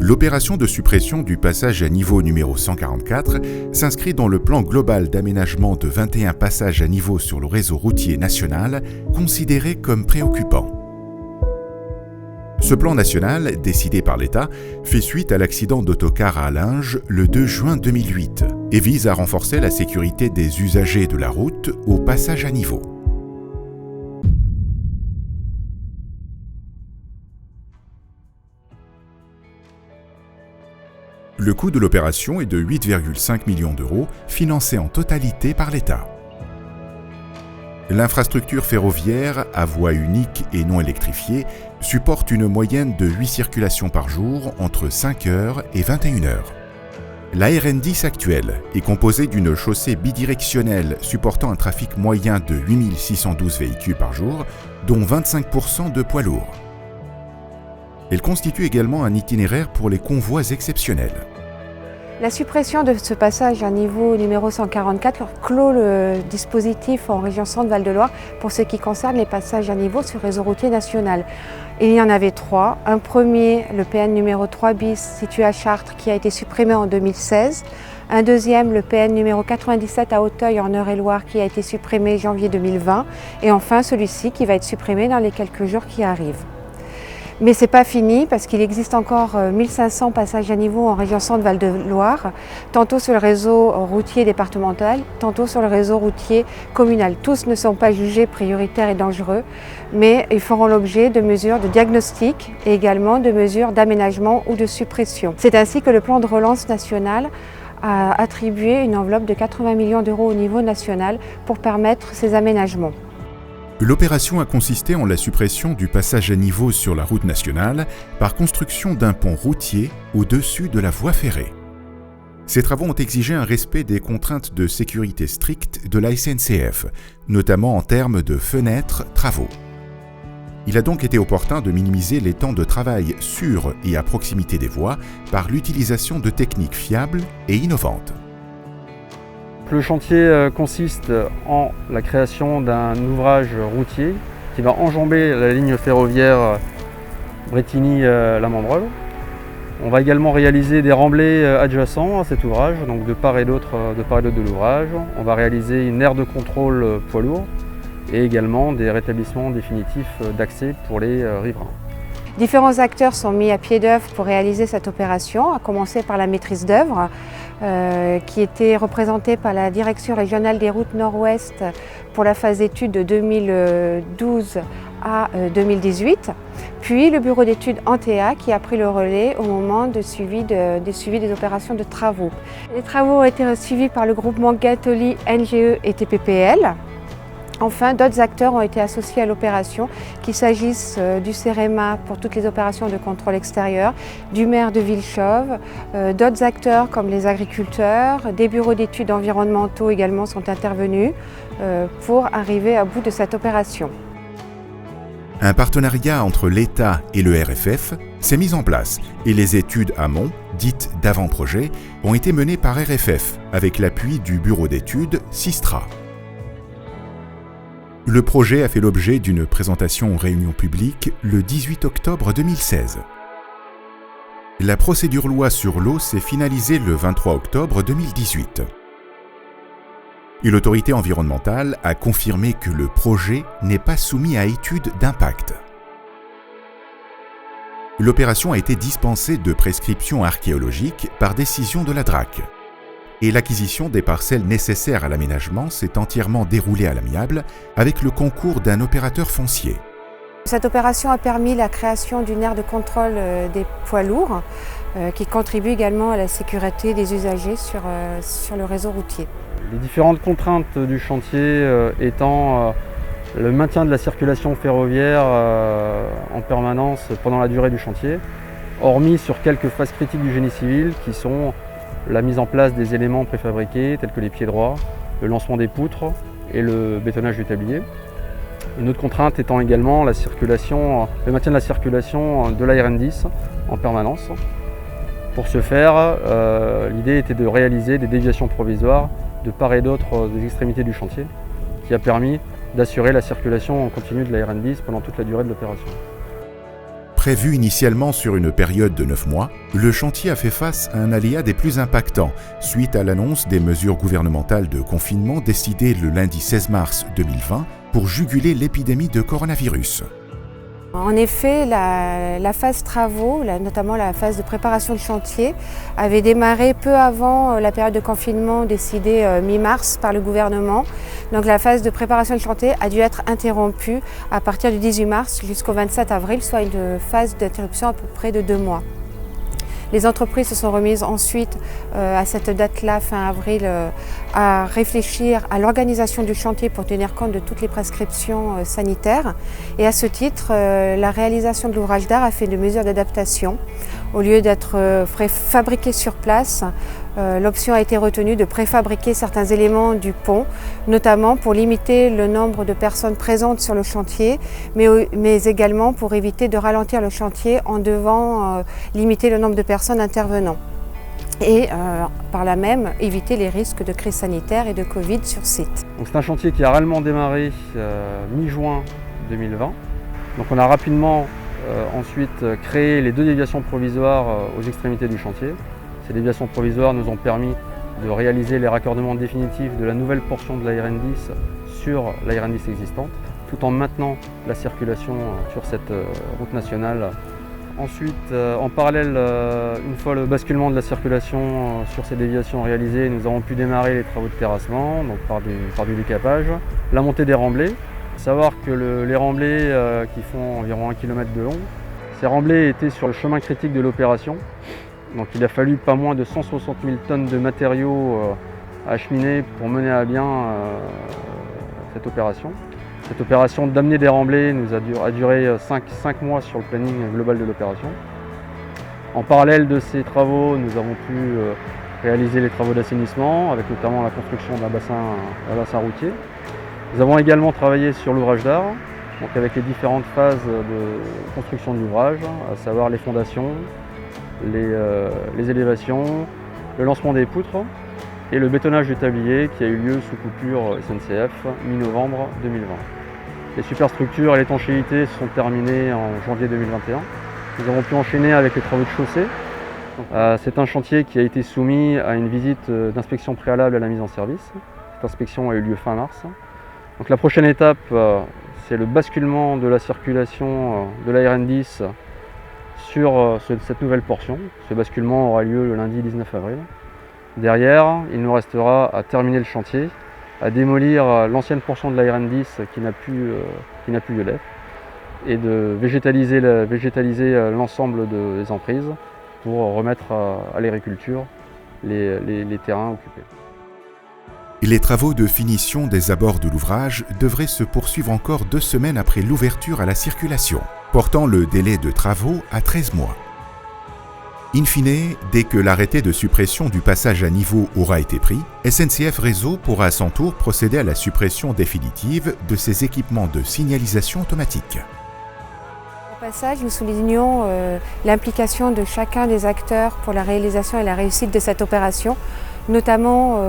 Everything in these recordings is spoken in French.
L'opération de suppression du passage à niveau numéro 144 s'inscrit dans le plan global d'aménagement de 21 passages à niveau sur le réseau routier national, considéré comme préoccupant. Ce plan national, décidé par l'État, fait suite à l'accident d'autocar à Allinges le 2 juin 2008 et vise à renforcer la sécurité des usagers de la route au passage à niveau. Le coût de l'opération est de 8,5 millions d'euros, financé en totalité par l'État. L'infrastructure ferroviaire, à voie unique et non électrifiée, supporte une moyenne de 8 circulations par jour entre 5h et 21h. La RN10 actuelle est composée d'une chaussée bidirectionnelle supportant un trafic moyen de 8612 véhicules par jour, dont 25% de poids lourds. Elle constitue également un itinéraire pour les convois exceptionnels. La suppression de ce passage à niveau numéro 144 clôt le dispositif en région Centre-Val de Loire pour ce qui concerne les passages à niveau sur le réseau routier national. Il y en avait 3. Un premier, le PN numéro 3 bis, situé à Chartres, qui a été supprimé en 2016. Un deuxième, le PN numéro 97 à Auteuil en Eure-et-Loire, qui a été supprimé janvier 2020. Et enfin celui-ci qui va être supprimé dans les quelques jours qui arrivent. Mais ce n'est pas fini parce qu'il existe encore 1500 passages à niveau en région Centre-Val de Loire, tantôt sur le réseau routier départemental, tantôt sur le réseau routier communal. Tous ne sont pas jugés prioritaires et dangereux, mais ils feront l'objet de mesures de diagnostic et également de mesures d'aménagement ou de suppression. C'est ainsi que le plan de relance national a attribué une enveloppe de 80 millions d'euros au niveau national pour permettre ces aménagements. L'opération a consisté en la suppression du passage à niveau sur la route nationale par construction d'un pont routier au-dessus de la voie ferrée. Ces travaux ont exigé un respect des contraintes de sécurité strictes de la SNCF, notamment en termes de fenêtres, travaux. Il a donc été opportun de minimiser les temps de travail sur et à proximité des voies par l'utilisation de techniques fiables et innovantes. Le chantier consiste en la création d'un ouvrage routier qui va enjamber la ligne ferroviaire Brétigny-La On va également réaliser des remblais adjacents à cet ouvrage, donc de part et d'autre de l'ouvrage. On va réaliser une aire de contrôle poids lourd et également des rétablissements définitifs d'accès pour les riverains. Différents acteurs sont mis à pied d'œuvre pour réaliser cette opération, à commencer par la maîtrise d'œuvre, qui était représentée par la Direction régionale des routes Nord-Ouest pour la phase d'études de 2012 à 2018, puis le bureau d'études Antea qui a pris le relais au moment des suivis des opérations de travaux. Les travaux ont été suivis par le groupement Gatoli, NGE et TPPL. Enfin, d'autres acteurs ont été associés à l'opération, qu'il s'agisse du CEREMA pour toutes les opérations de contrôle extérieur, du maire de Villechauve, d'autres acteurs comme les agriculteurs, des bureaux d'études environnementaux également sont intervenus pour arriver à bout de cette opération. Un partenariat entre l'État et le RFF s'est mis en place et les études amont, dites d'avant-projet, ont été menées par RFF avec l'appui du bureau d'études Sistra. Le projet a fait l'objet d'une présentation en réunion publique le 18 octobre 2016. La procédure loi sur l'eau s'est finalisée le 23 octobre 2018. Et l'autorité environnementale a confirmé que le projet n'est pas soumis à étude d'impact. L'opération a été dispensée de prescription archéologique par décision de la DRAC. Et l'acquisition des parcelles nécessaires à l'aménagement s'est entièrement déroulée à l'amiable avec le concours d'un opérateur foncier. Cette opération a permis la création d'une aire de contrôle des poids lourds qui contribue également à la sécurité des usagers sur le réseau routier. Les différentes contraintes du chantier étant le maintien de la circulation ferroviaire en permanence pendant la durée du chantier, hormis sur quelques phases critiques du génie civil qui sont la mise en place des éléments préfabriqués tels que les pieds droits, le lancement des poutres et le bétonnage du tablier. Une autre contrainte étant également le maintien de la circulation de la RN10 en permanence. Pour ce faire, l'idée était de réaliser des déviations provisoires de part et d'autre des extrémités du chantier, qui a permis d'assurer la circulation en continu de la RN10 pendant toute la durée de l'opération. Prévu initialement sur une période de 9 mois, le chantier a fait face à un aléa des plus impactants suite à l'annonce des mesures gouvernementales de confinement décidées le lundi 16 mars 2020 pour juguler l'épidémie de coronavirus. En effet, la phase travaux, notamment la phase de préparation de chantier, avait démarré peu avant la période de confinement décidée mi-mars par le gouvernement. Donc la phase de préparation de chantier a dû être interrompue à partir du 18 mars jusqu'au 27 avril, soit une phase d'interruption à peu près de 2 mois. Les entreprises se sont remises ensuite, à cette date-là, fin avril, à réfléchir à l'organisation du chantier pour tenir compte de toutes les prescriptions sanitaires. Et à ce titre, la réalisation de l'ouvrage d'art a fait des mesures d'adaptation. Au lieu d'être fabriqué sur place, l'option a été retenue de préfabriquer certains éléments du pont, notamment pour limiter le nombre de personnes présentes sur le chantier, mais également pour éviter de ralentir le chantier en devant limiter le nombre de personnes intervenant. Et par là même éviter les risques de crise sanitaire et de Covid sur site. C'est un chantier qui a réellement démarré mi-juin 2020. Donc on a rapidement ensuite créé les 2 déviations provisoires aux extrémités du chantier. Ces déviations provisoires nous ont permis de réaliser les raccordements définitifs de la nouvelle portion de la RN10 sur la RN10 existante, tout en maintenant la circulation sur cette route nationale. Ensuite, en parallèle, une fois le basculement de la circulation sur ces déviations réalisées, nous avons pu démarrer les travaux de terrassement, donc par du décapage, la montée des remblais. Il faut savoir que les remblais qui font environ 1 km de long, ces remblais étaient sur le chemin critique de l'opération. Donc il a fallu pas moins de 160 000 tonnes de matériaux à acheminer pour mener à bien cette opération. Cette opération d'amener des remblais nous a duré 5 mois sur le planning global de l'opération. En parallèle de ces travaux, nous avons pu réaliser les travaux d'assainissement, avec notamment la construction d'un bassin routier. Nous avons également travaillé sur l'ouvrage d'art, donc avec les différentes phases de construction de l'ouvrage, à savoir les fondations, les élévations, le lancement des poutres et le bétonnage du tablier qui a eu lieu sous coupure SNCF mi-novembre 2020. Les superstructures et l'étanchéité se sont terminées en janvier 2021. Nous avons pu enchaîner avec les travaux de chaussée. C'est un chantier qui a été soumis à une visite d'inspection préalable à la mise en service. Cette inspection a eu lieu fin mars. Donc la prochaine étape, c'est le basculement de la circulation de la RN10 sur cette nouvelle portion. Ce basculement aura lieu le lundi 19 avril. Derrière, il nous restera à terminer le chantier, à démolir l'ancienne portion de la RN10 qui n'a plus lieu d'être et de végétaliser l'ensemble des emprises pour remettre à l'agriculture les terrains occupés. Les travaux de finition des abords de l'ouvrage devraient se poursuivre encore 2 semaines après l'ouverture à la circulation, portant le délai de travaux à 13 mois. In fine, dès que l'arrêté de suppression du passage à niveau aura été pris, SNCF Réseau pourra à son tour procéder à la suppression définitive de ses équipements de signalisation automatique. Au passage, nous soulignons l'implication de chacun des acteurs pour la réalisation et la réussite de cette opération, notamment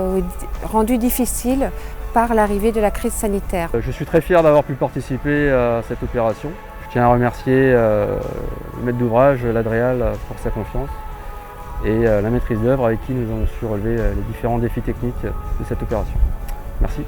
rendue difficile par l'arrivée de la crise sanitaire. Je suis très fier d'avoir pu participer à cette opération. Je tiens à remercier le maître d'ouvrage, l'Adréal, pour sa confiance et la maîtrise d'œuvre avec qui nous avons su relever les différents défis techniques de cette opération. Merci.